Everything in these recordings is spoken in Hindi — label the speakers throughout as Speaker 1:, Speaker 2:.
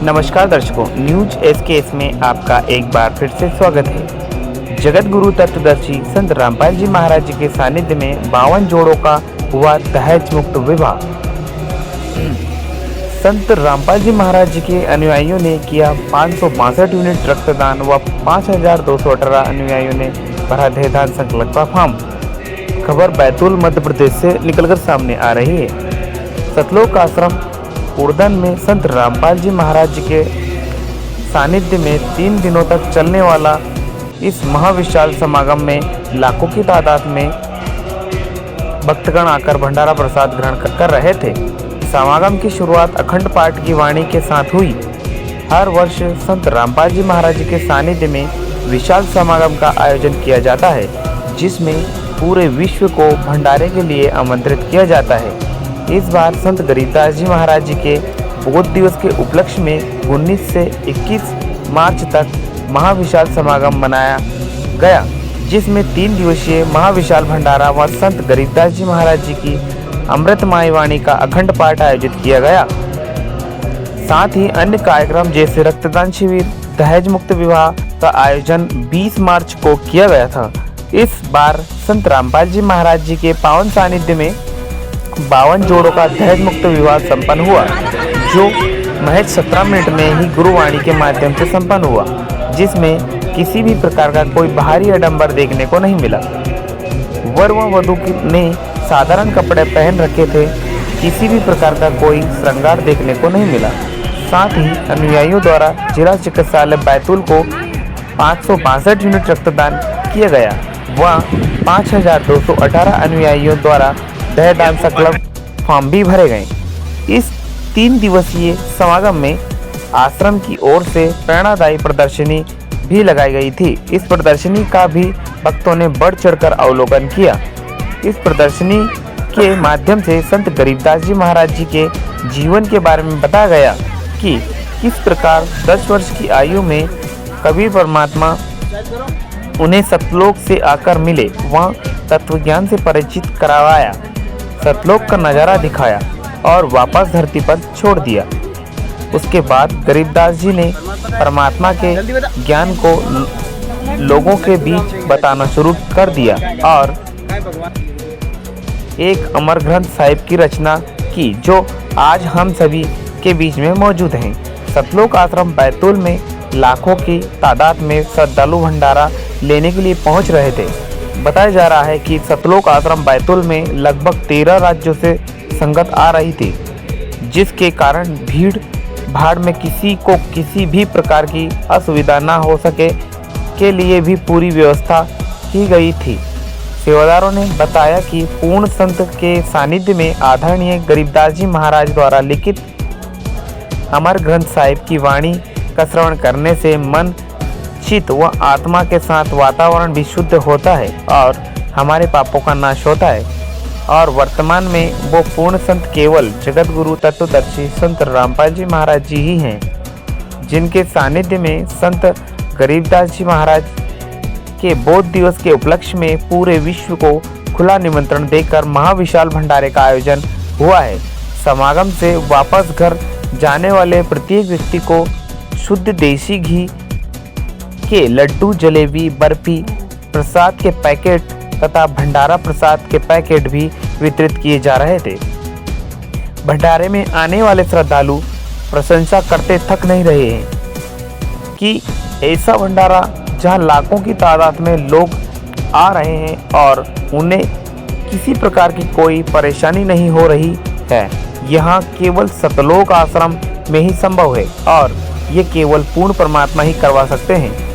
Speaker 1: नमस्कार दर्शकों, न्यूज एसकेएस में आपका एक बार फिर से स्वागत है। जगत गुरु तत्वदर्शी संत रामपाल जी महाराज जी के सानिध्य में 52 जोड़ों का हुआ दहेज मुक्त विवाह। संत रामपाल जी महाराज जी के अनुयायियों ने किया 562 यूनिट रक्तदान व 5218 अनुयायियों ने भरा देहदान संकल्प का फॉर्म। खबर बैतूल मध्य प्रदेश से निकलकर सामने आ रही है। सतलोक आश्रम उर्दन में संत रामपाल जी महाराज जी के सानिध्य में 3 दिनों तक चलने वाला इस महाविशाल समागम में लाखों की तादाद में भक्तगण आकर भंडारा प्रसाद ग्रहण कर रहे थे। समागम की शुरुआत अखंड पाठ की वाणी के साथ हुई। हर वर्ष संत रामपाल जी महाराज जी के सानिध्य में विशाल समागम का आयोजन किया जाता है, जिसमें पूरे विश्व को भंडारे के लिए आमंत्रित किया जाता है। इस बार संत गरीबदास जी महाराज जी के बोध दिवस के उपलक्ष्य में 19 से 21 मार्च तक महाविशाल समागम मनाया गया, जिसमें 3 दिवसीय महाविशाल भंडारा व संत गरीबदास जी महाराज जी की अमृतमयी वाणी का अखंड पाठ आयोजित किया गया। साथ ही अन्य कार्यक्रम जैसे रक्तदान शिविर, दहेज मुक्त विवाह का आयोजन 20 मार्च को किया गया था। इस बार संत रामपाल जी महाराज जी के पावन सानिध्य में 52 जोड़ों का दहेज मुक्त विवाह संपन्न हुआ, जो महज 17 मिनट में ही गुरुवाणी के माध्यम से संपन्न हुआ, जिसमें किसी भी प्रकार का कोई बाहरी आडंबर देखने को नहीं मिला। वर व वधू ने साधारण कपड़े पहन रखे थे, किसी भी प्रकार का कोई श्रृंगार देखने को नहीं मिला। साथ ही अनुयायियों द्वारा जिला चिकित्सालय बैतूल को 562 यूनिट रक्तदान किया गया व 5218 अनुयायियों द्वारा देहदान संकल्प फॉर्म भी भरे गए। इस 3 दिवसीय समागम में आश्रम की ओर से प्रेरणादायी प्रदर्शनी भी लगाई गई थी। इस प्रदर्शनी का भी भक्तों ने बढ़ चढ़कर अवलोकन किया। इस प्रदर्शनी के माध्यम से संत गरीबदास जी महाराज जी के जीवन के बारे में बताया गया कि किस प्रकार 10 वर्ष की आयु में कबीर परमात्मा उन्हें सतलोक से आकर मिले, वहाँ तत्वज्ञान से परिचित करवाया, सतलोक का नज़ारा दिखाया और वापस धरती पर छोड़ दिया। उसके बाद गरीबदास जी ने परमात्मा के ज्ञान को लोगों के बीच बताना शुरू कर दिया और एक अमर ग्रंथ साहिब की रचना की, जो आज हम सभी के बीच में मौजूद हैं। सतलोक आश्रम बैतूल में लाखों की तादाद में श्रद्धालु भंडारा लेने के लिए पहुंच रहे थे। बताया जा रहा है कि सतलोक आश्रम बैतूल में लगभग 13 राज्यों से संगत आ रही थी, जिसके कारण भीड़ भाड़ में किसी को किसी भी प्रकार की असुविधा न हो सके के लिए भी पूरी व्यवस्था की गई थी। सेवादारों ने बताया कि पूर्ण संत के सानिध्य में आदरणीय गरीबदास जी महाराज द्वारा लिखित अमर ग्रंथ साहिब की वाणी का श्रवण करने से मन, चित्त व आत्मा के साथ वातावरण भी शुद्ध होता है और हमारे पापों का नाश होता है। और वर्तमान में वो पूर्ण संत केवल जगत गुरु तत्वदर्शी संत रामपाल जी महाराज जी ही हैं, जिनके सानिध्य में संत गरीबदास जी महाराज के बोध दिवस के उपलक्ष्य में पूरे विश्व को खुला निमंत्रण देकर महाविशाल भंडारे का आयोजन हुआ है। समागम से वापस घर जाने वाले प्रत्येक व्यक्ति को शुद्ध देसी घी के लड्डू, जलेबी, बर्फी, प्रसाद के पैकेट तथा भंडारा प्रसाद के पैकेट भी वितरित किए जा रहे थे। भंडारे में आने वाले श्रद्धालु प्रशंसा करते थक नहीं रहे हैं कि ऐसा भंडारा जहां लाखों की तादाद में लोग आ रहे हैं और उन्हें किसी प्रकार की कोई परेशानी नहीं हो रही है, यहाँ केवल सतलोक आश्रम में ही संभव है और ये केवल पूर्ण परमात्मा ही करवा सकते हैं।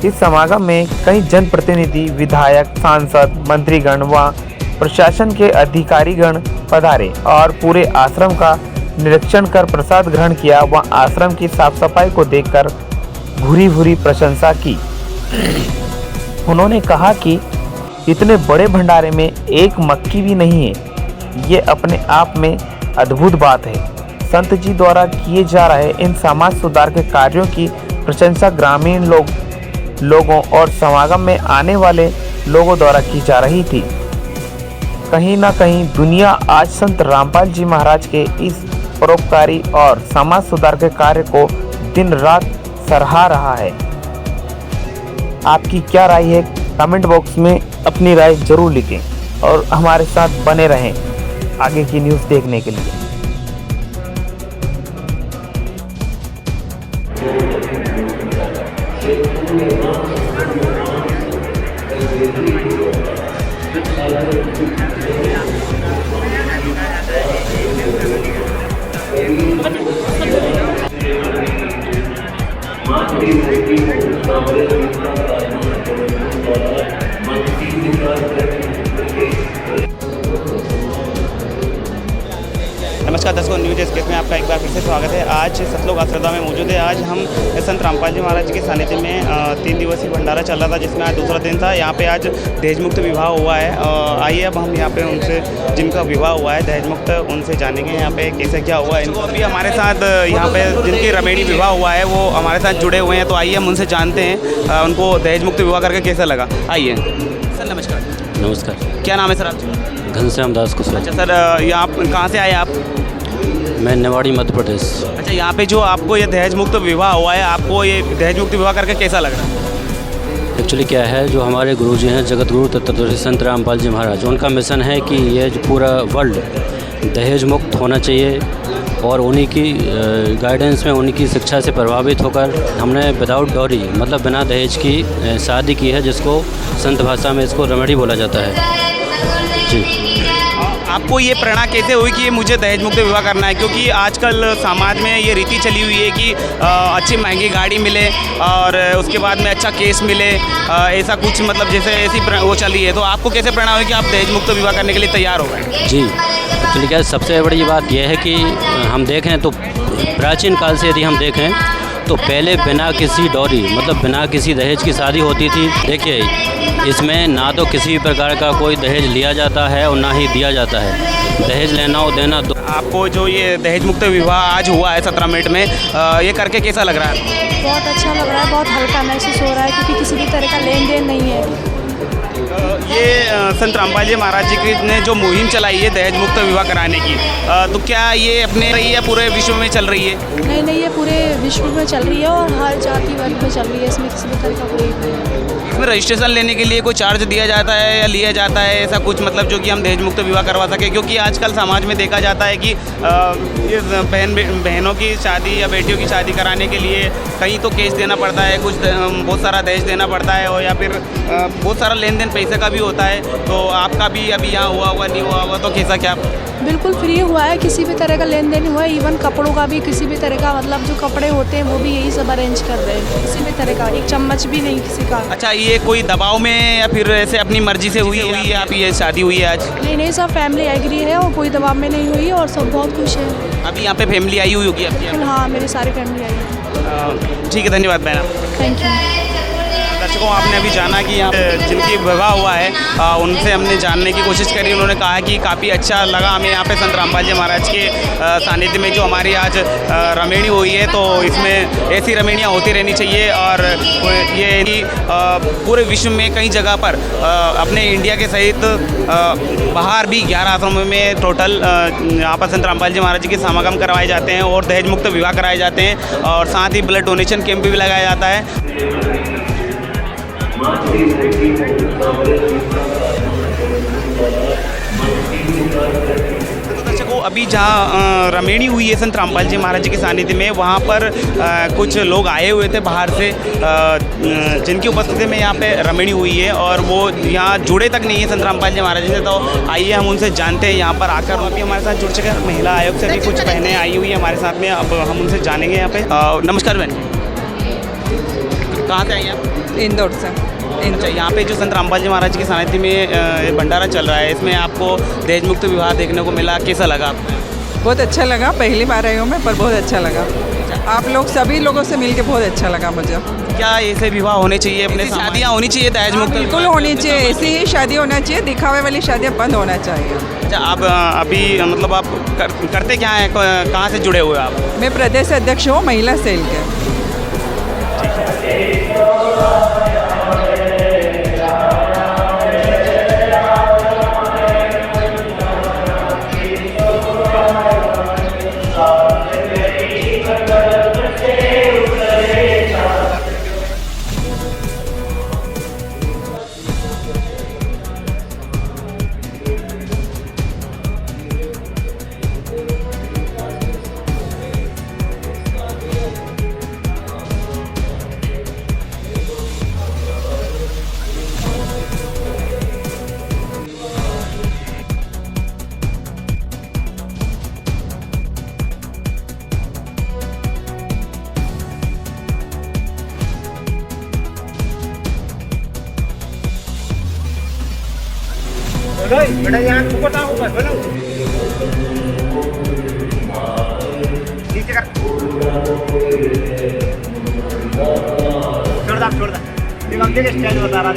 Speaker 1: इस समागम में कई जनप्रतिनिधि, विधायक, सांसद, मंत्रीगण व प्रशासन के अधिकारीगण पधारे और पूरे आश्रम का निरीक्षण कर प्रसाद ग्रहण किया व आश्रम की साफ सफाई को देखकर भूरी भूरी प्रशंसा की। उन्होंने कहा कि इतने बड़े भंडारे में एक मक्खी भी नहीं है, ये अपने आप में अद्भुत बात है। संत जी द्वारा किए जा रहे इन समाज सुधार के कार्यों की प्रशंसा ग्रामीण लोगों और समागम में आने वाले लोगों द्वारा की जा रही थी। कहीं ना कहीं दुनिया आज संत रामपाल जी महाराज के इस परोपकारी और समाज सुधार के कार्य को दिन रात सराहा रहा है। आपकी क्या राय है? कमेंट बॉक्स में अपनी राय जरूर लिखें और हमारे साथ बने रहें आगे की न्यूज़ देखने के लिए।
Speaker 2: नमस्कार दर्शकों, न्यूज एक्सप्रेस में आपका एक बार फिर से स्वागत है। आज सतलोक आश्रदा में मौजूद है। आज हम संत रामपाल जी महाराज के सानिध्य में 3 दिवसीय भंडारा चल रहा था, जिसमें आज दूसरा दिन था। यहाँ पे आज दहेज मुक्त विवाह हुआ है। आइए अब हम यहाँ पे उनसे, जिनका विवाह हुआ है दहेज मुक्त, उनसे जानेंगे यहाँ पे कैसे क्या हुआ है। अभी हमारे साथ यहाँ पे जिनकी रमेणी विवाह हुआ है वो हमारे साथ जुड़े हुए हैं, तो आइए हम उनसे जानते हैं उनको दहेज मुक्त विवाह करके कैसा लगा। आइए सर, नमस्कार।
Speaker 3: नमस्कार।
Speaker 2: क्या नाम है सर आपका?
Speaker 3: घनश्याम दास कुशवाहा।
Speaker 2: अच्छा सर, यहाँ कहाँ से आए आप?
Speaker 3: मैं निवाड़ी मध्य प्रदेश।
Speaker 2: अच्छा, यहाँ पे जो आपको ये दहेज मुक्त विवाह हुआ है, आपको ये दहेज मुक्त विवाह करके कैसा लग रहा है?
Speaker 3: एक्चुअली क्या है, जो हमारे गुरुजी हैं जगत गुरु तत्वदर्शी संत रामपाल जी महाराज, उनका मिशन है कि ये जो पूरा वर्ल्ड दहेज मुक्त होना चाहिए, और उन्हीं की गाइडेंस में, उन्हीं की शिक्षा से प्रभावित होकर हमने विदाउट डॉरी, मतलब बिना दहेज की शादी की है, जिसको संत भाषा में इसको रमेड़ी बोला जाता है जी।
Speaker 2: आपको ये प्रेरणा कैसे हुई कि मुझे दहेज मुक्त विवाह करना है? क्योंकि आजकल समाज में ये रीति चली हुई है कि अच्छी महंगी गाड़ी मिले और उसके बाद में अच्छा केस मिले, ऐसा कुछ, मतलब जैसे ऐसी वो चल रही है। तो आपको कैसे प्रेरणा हुई कि आप दहेज मुक्त विवाह करने के लिए तैयार हो गए?
Speaker 3: जी, एक्चुअली क्या, सबसे बड़ी बात यह है कि हम देखें तो प्राचीन काल से यदि हम देखें तो पहले बिना किसी डॉरी, मतलब बिना किसी दहेज की शादी होती थी। देखिए, इसमें ना तो किसी प्रकार का कोई दहेज लिया जाता है और ना ही दिया जाता है। दहेज लेना और देना दो।
Speaker 2: आपको जो ये दहेज मुक्त विवाह आज हुआ है 17 मिनट में, ये करके कैसा लग रहा है?
Speaker 4: बहुत अच्छा लग रहा है, बहुत हल्का महसूस हो रहा है, क्योंकि किसी भी तरह का लेन देन नहीं है।
Speaker 2: ये संत रामपाल जी महाराज जी ने जो मुहिम चलाई है दहेज मुक्त विवाह कराने की, तो क्या ये अपने रही है, पूरे विश्व में चल रही है?
Speaker 4: नहीं, ये पूरे विश्व में चल रही है और हर जाति वर्ग में चल रही है। इसमें किसी भी तरह का कोई,
Speaker 2: इसमें रजिस्ट्रेशन लेने के लिए कोई चार्ज दिया जाता है या लिया जाता है, ऐसा कुछ, मतलब जो कि हम दहेज मुक्त विवाह करवा सकें? क्योंकि आजकल समाज में देखा जाता है कि ये बहनों की शादी या बेटियों की शादी कराने के लिए कहीं तो केस देना पड़ता है, कुछ बहुत सारा दहेज देना पड़ता है, और या फिर बहुत सारा लेन देन पैसे का भी होता है। तो आपका भी अभी यहाँ हुआ हुआ नहीं हुआ हुआ, तो कैसा क्या?
Speaker 4: बिल्कुल फ्री हुआ है, किसी भी तरह का लेन देन हुआ है। इवन कपड़ों का भी किसी भी तरह का, मतलब जो कपड़े होते हैं वो भी यही सब अरेंज कर रहे हैं। किसी भी तरह का एक चम्मच भी नहीं किसी का।
Speaker 2: अच्छा, ये कोई दबाव में या फिर ऐसे अपनी मर्जी से हुई है आप ये शादी हुई है आज?
Speaker 4: नहीं, सब फैमिली एग्री है और कोई दबाव में नहीं हुई और सब बहुत खुश है।
Speaker 2: अभी यहाँ पे फैमिली आई हुई होगी आपकी?
Speaker 4: हाँ, मेरी सारी फैमिली आई है।
Speaker 2: ठीक है, धन्यवाद बहना।
Speaker 4: Thank you.
Speaker 2: दर्शकों, आपने अभी जाना कि यहाँ पे जिनकी विवाह हुआ है उनसे हमने जानने की कोशिश करी। उन्होंने कहा कि काफ़ी अच्छा लगा हमें यहाँ पे संत रामपाल जी महाराज के सानिध्य में जो हमारी आज रमेणी हुई है, तो इसमें ऐसी रमेणियाँ होती रहनी चाहिए। और ये पूरे विश्व में कई जगह पर अपने इंडिया के सहित बाहर भी 11 आश्रमों में टोटल यहाँ पर संत रामपाल जी महाराज जी के समागम करवाए जाते हैं और दहेज मुक्त विवाह कराए जाते हैं, और साथ ही ब्लड डोनेशन कैंप भी लगाया जाता है। दर्शकों, अभी जहाँ रमेणी हुई है संत रामपाल जी महाराज जी के सानिध्य में, वहाँ पर कुछ लोग आए हुए थे बाहर से, जिनकी उपस्थिति में यहाँ पे रमेणी हुई है, और वो यहाँ जुड़े तक नहीं है संत रामपाल जी महाराज जी से। तो आइए हम उनसे जानते हैं यहाँ पर आकर। अभी हमारे साथ जुड़ चुके हैं महिला आयोग से भी कुछ बहनें आई हुई है हमारे साथ में। अब हम उनसे जानेंगे यहाँ पे। नमस्कार बहन, कहाँ से आई आप?
Speaker 5: इंदौर से।
Speaker 2: अच्छा, यहाँ पे जो संत रामपाल जी महाराज के सानिध्य में भंडारा चल रहा है, इसमें आपको दहेज मुक्त विवाह देखने को मिला, कैसा लगा आपको?
Speaker 5: बहुत अच्छा लगा, पहली बार आई हूँ मैं, पर बहुत अच्छा लगा। आप लोग सभी लोगों से मिलके बहुत अच्छा लगा मुझे।
Speaker 2: क्या ऐसे विवाह होने चाहिए, अपने शादियाँ होनी चाहिए दहेज मुक्त?
Speaker 5: बिल्कुल होनी चाहिए, ऐसी ही शादी होना चाहिए, दिखावे वाली शादियाँ बंद होना चाहिए।
Speaker 2: अच्छा, आप अभी मतलब आप करते क्या हैं, कहाँ से जुड़े हुए आप?
Speaker 5: मैं प्रदेश अध्यक्ष हूँ महिला सेल के।
Speaker 6: बेटा यहाँ ऊपर था ऊपर बोलो नीचे कर छोड़ दा ये मंदिर के स्टाइल बता रहा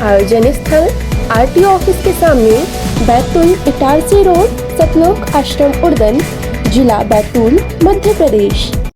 Speaker 7: आयोजन स्थल आरटीओ ऑफिस के सामने बैतूल इटारसी रोड, सतलोक आश्रम उर्दन, जिला बैतूल, मध्य प्रदेश।